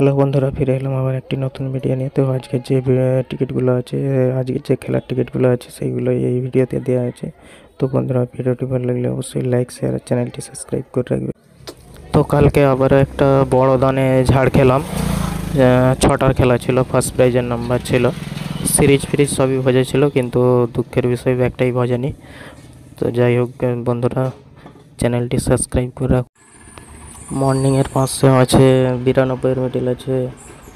Hello বন্ধুরা, ফিরে এলাম আবার একটি নতুন ভিডিও নিয়ে। তো আজকে যে টিকিটগুলো আছে, আজকে যে খেলার টিকিটগুলো আছে সেইগুলো এই ভিডিওতে দেওয়া আছে। তো বন্ধুরা, ভিডিওটি ভালো লাগলে অবশ্যই লাইক, শেয়ার আর চ্যানেলটি সাবস্ক্রাইব করে রাখবে। তো কালকে আবার একটা বড় দানে ঝাড় খেলাম। 6টার খেলা ছিল, ফার্স্ট প্রাইজের নাম্বার ছিল। সিরিজ ফ্রিজ সবই ভজা ছিল, কিন্তু দুঃখের বিষয় একটাই ভজানি। তো যাই হোক বন্ধুরা, চ্যানেলটি সাবস্ক্রাইব করে রাখ। মর্নিংয়ের 5 সেম আছে, 92-এর মিডিল আছে,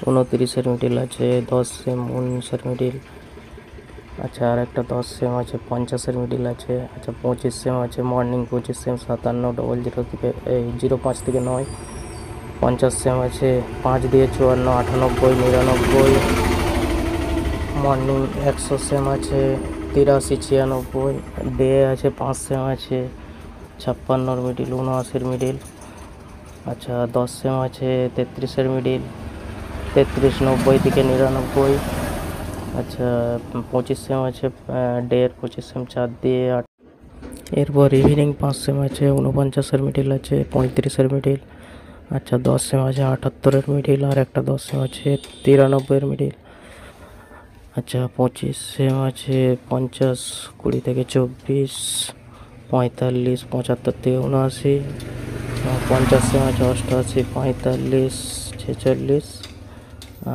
29-এর মিডিল আছে, 10 সেম 19-এর মিডিল। আচ্ছা, আর একটা 10 সেম আছে, 50-এর মিডিল আছে। আচ্ছা, 25 সেম আছে, মর্নিং 25 সেম 5700 থেকে 05 থেকে 9। 50 সেম আছে, 5 দিয়ে 54, 98, 99। মর্নিং 100 সেম আছে, 83, 96। ডে আছে 5 সেম আছে, 56-এর মিডিল, 79-এর মিডিল। আচ্ছা, 10 সেম আছে, 33-এর মিডিল, 33, 90 থেকে 99। আচ্ছা, 25 সেম আছে, ডে 25 সেম 4 দিয়ে 8। এরপর ইভিনিং 5 সেম আছে, 49-এর মিডিল আছে, 35-এর মিডিল। আচ্ছা, 10 সেম আছে, 78-এর মিডিল, আর একটা 10 সেম আছে, 93-এর মিডিল। আচ্ছা, 25 সেম আছে, 50, 20 থেকে 24, 45, 75 থেকে 79। 50 সেম আছে, 88, 45, 46।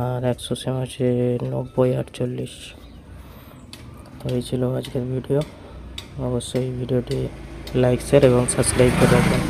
আর 100 সেম আছে, 90, 48। তো এই ছিল আজকের ভিডিও। অবশ্যই ভিডিওটি লাইক, শেয়ার এবং সাবস্ক্রাইব করে রাখবেন।